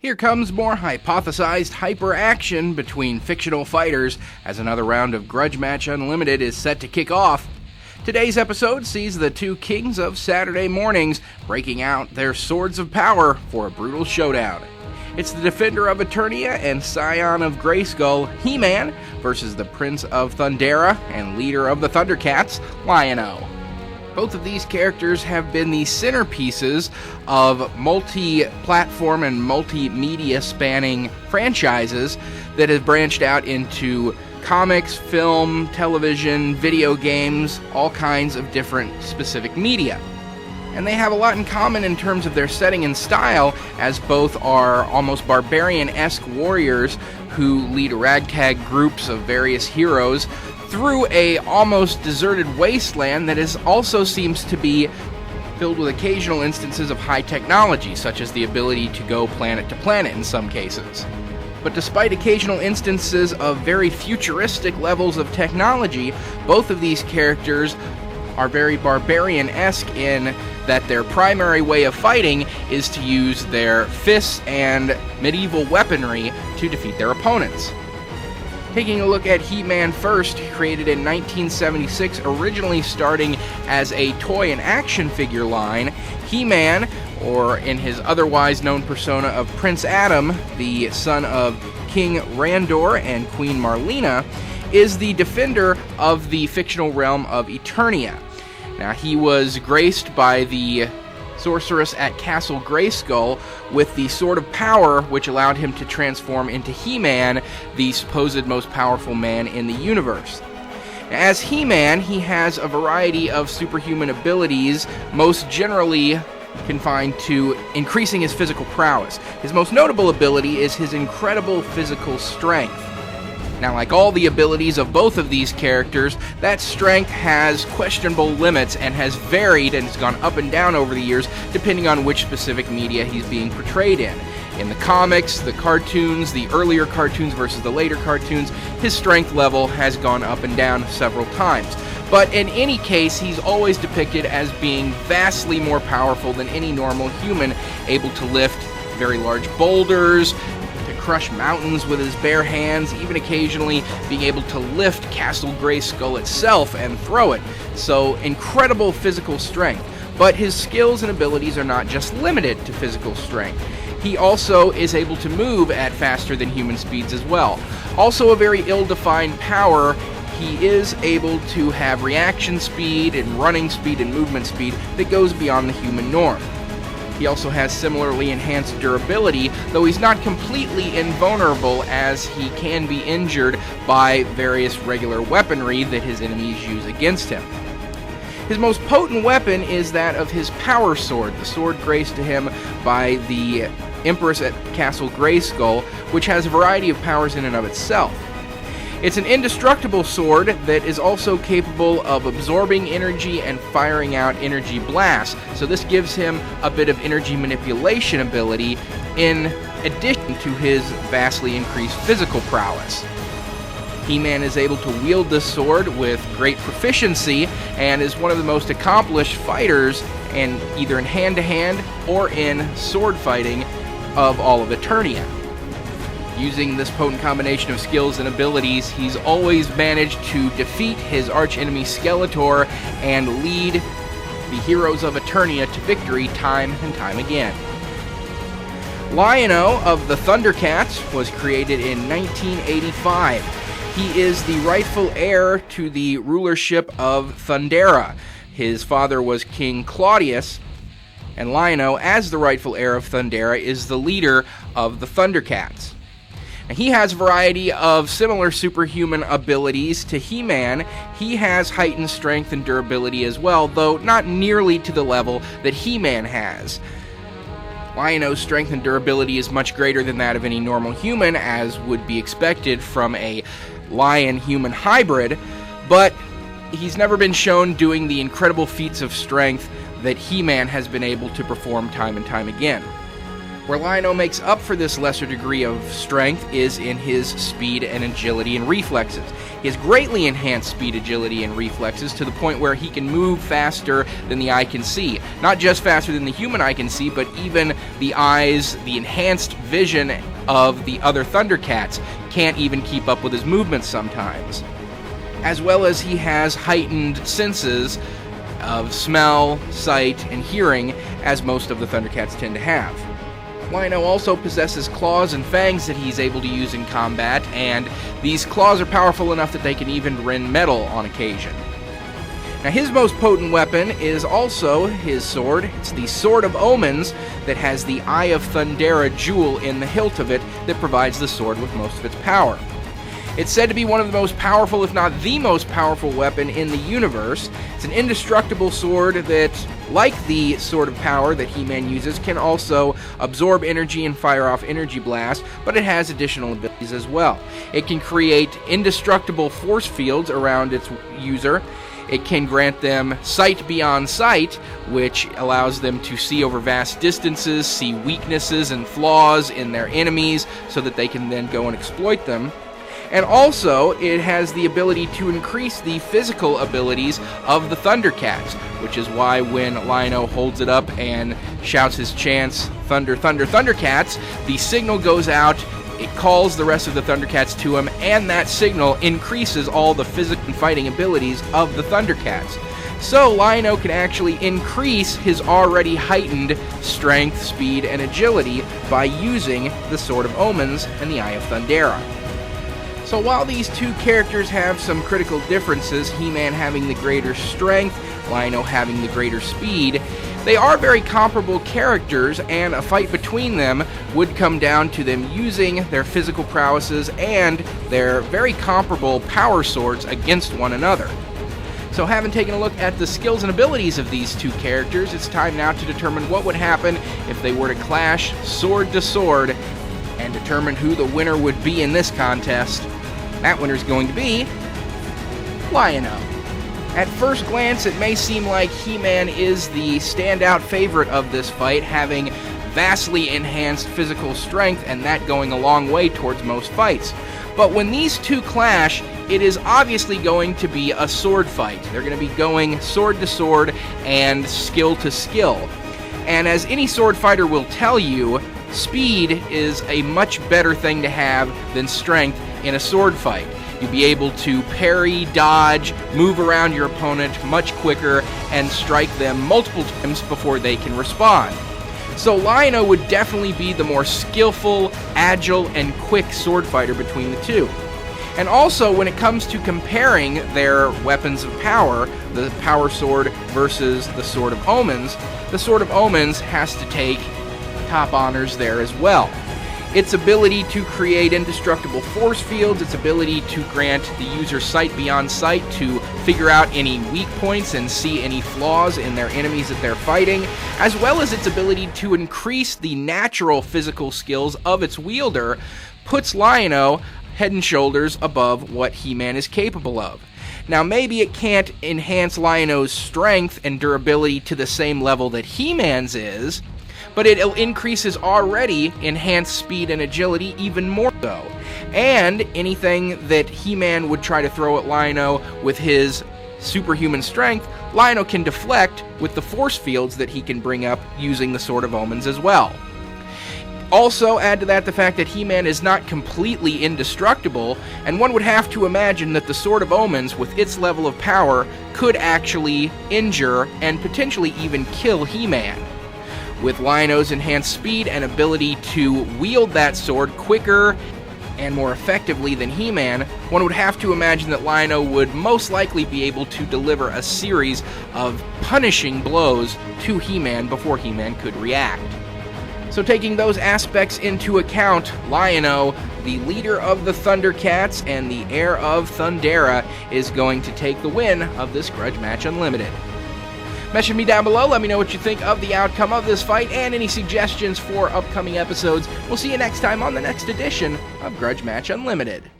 Here comes more hypothesized hyper-action between fictional fighters as another round of Grudge Match Unlimited is set to kick off. Today's episode sees the two kings of Saturday mornings breaking out their swords of power for a brutal showdown. It's the defender of Eternia and scion of Grayskull, He-Man, versus the Prince of Thundera and leader of the Thundercats, Lion-O. Both of these characters have been the centerpieces of multi-platform and multimedia spanning franchises that have branched out into comics, film, television, video games, all kinds of different specific media. And they have a lot in common in terms of their setting and style, as both are almost barbarian-esque warriors who lead ragtag groups of various heroes through a almost deserted wasteland that also seems to be filled with occasional instances of high technology, such as the ability to go planet to planet in some cases. But despite occasional instances of very futuristic levels of technology, both of these characters are very barbarian-esque in that their primary way of fighting is to use their fists and medieval weaponry to defeat their opponents. Taking a look at He-Man first, created in 1976, originally starting as a toy and action figure line, He-Man, or in his otherwise known persona of Prince Adam, the son of King Randor and Queen Marlena, is the defender of the fictional realm of Eternia. Now, he was graced by the sorceress at Castle Grayskull with the Sword of Power, which allowed him to transform into He-Man, the supposed most powerful man in the universe. As He-Man, he has a variety of superhuman abilities, most generally confined to increasing his physical prowess. His most notable ability is his incredible physical strength. Now, like all the abilities of both of these characters, that strength has questionable limits and has varied and has gone up and down over the years depending on which specific media he's being portrayed in. In the comics, the cartoons, the earlier cartoons versus the later cartoons, his strength level has gone up and down several times. But in any case, he's always depicted as being vastly more powerful than any normal human, able to lift very large boulders, crush mountains with his bare hands, even occasionally being able to lift Castle Grayskull itself and throw it. So, incredible physical strength. But his skills and abilities are not just limited to physical strength. He also is able to move at faster than human speeds as well. Also a very ill-defined power, he is able to have reaction speed and running speed and movement speed that goes beyond the human norm. He also has similarly enhanced durability, though he's not completely invulnerable, as he can be injured by various regular weaponry that his enemies use against him. His most potent weapon is that of his power sword, the sword graced to him by the Empress at Castle Grayskull, which has a variety of powers in and of itself. It's an indestructible sword that is also capable of absorbing energy and firing out energy blasts, so this gives him a bit of energy manipulation ability in addition to his vastly increased physical prowess. He-Man is able to wield this sword with great proficiency and is one of the most accomplished fighters either in hand-to-hand or in sword fighting of all of Eternia. Using this potent combination of skills and abilities, he's always managed to defeat his archenemy Skeletor and lead the heroes of Eternia to victory time and time again. Lion-O of the Thundercats was created in 1985. He is the rightful heir to the rulership of Thundera. His father was King Claudius, and Lion-O, as the rightful heir of Thundera, is the leader of the Thundercats. He has a variety of similar superhuman abilities to He-Man. He has heightened strength and durability as well, though not nearly to the level that He-Man has. Lion-O's strength and durability is much greater than that of any normal human, as would be expected from a lion-human hybrid, but he's never been shown doing the incredible feats of strength that He-Man has been able to perform time and time again. Where Lion-O makes up for this lesser degree of strength is in his speed and agility and reflexes. He has greatly enhanced speed, agility, and reflexes to the point where he can move faster than the eye can see. Not just faster than the human eye can see, but even the eyes, the enhanced vision of the other Thundercats can't even keep up with his movements sometimes. As well as he has heightened senses of smell, sight, and hearing, as most of the Thundercats tend to have. Lion-O also possesses claws and fangs that he's able to use in combat, and these claws are powerful enough that they can even rend metal on occasion. Now, his most potent weapon is also his sword. It's the Sword of Omens that has the Eye of Thundera jewel in the hilt of it that provides the sword with most of its power. It's said to be one of the most powerful, if not the most powerful weapon in the universe. It's an indestructible sword that, like the Sword of Power that He-Man uses, can also absorb energy and fire off energy blasts, but it has additional abilities as well. It can create indestructible force fields around its user. It can grant them sight beyond sight, which allows them to see over vast distances, see weaknesses and flaws in their enemies, so that they can then go and exploit them. And also, it has the ability to increase the physical abilities of the Thundercats, which is why when Lion-O holds it up and shouts his chants, "Thunder, Thunder, Thundercats," the signal goes out, it calls the rest of the Thundercats to him, and that signal increases all the physical and fighting abilities of the Thundercats. So Lion-O can actually increase his already heightened strength, speed, and agility by using the Sword of Omens and the Eye of Thundera. So while these two characters have some critical differences, He-Man having the greater strength, Lion-O having the greater speed, they are very comparable characters, and a fight between them would come down to them using their physical prowesses and their very comparable power swords against one another. So having taken a look at the skills and abilities of these two characters, it's time now to determine what would happen if they were to clash sword to sword and determine who the winner would be in this contest. That winner is going to be Lion-O. At first glance, it may seem like He-Man is the standout favorite of this fight, having vastly enhanced physical strength, and that going a long way towards most fights. But when these two clash, it is obviously going to be a sword fight. They're going to be going sword to sword and skill to skill. And as any sword fighter will tell you, speed is a much better thing to have than strength in a sword fight. You'll be able to parry, dodge, move around your opponent much quicker, and strike them multiple times before they can respond. So Lion-O would definitely be the more skillful, agile, and quick sword fighter between the two. And also, when it comes to comparing their weapons of power, the Power Sword versus the Sword of Omens, the Sword of Omens has to take top honors there as well. Its ability to create indestructible force fields, its ability to grant the user sight beyond sight to figure out any weak points and see any flaws in their enemies that they're fighting, as well as its ability to increase the natural physical skills of its wielder, puts Lion-O head and shoulders above what He-Man is capable of. Now, maybe it can't enhance Lion-O's strength and durability to the same level that He-Man's is, but it'll increase his already enhanced speed and agility even more so. And anything that He-Man would try to throw at Lion-O with his superhuman strength, Lion-O can deflect with the force fields that he can bring up using the Sword of Omens as well. Also, add to that the fact that He-Man is not completely indestructible, and one would have to imagine that the Sword of Omens, with its level of power, could actually injure and potentially even kill He-Man. With Lion-O's enhanced speed and ability to wield that sword quicker and more effectively than He-Man, one would have to imagine that Lion-O would most likely be able to deliver a series of punishing blows to He-Man before He-Man could react. So taking those aspects into account, Lion-O, the leader of the Thundercats and the heir of Thundera, is going to take the win of this Grudge Match Unlimited. Message me down below, let me know what you think of the outcome of this fight and any suggestions for upcoming episodes. We'll see you next time on the next edition of Grudge Match Unlimited.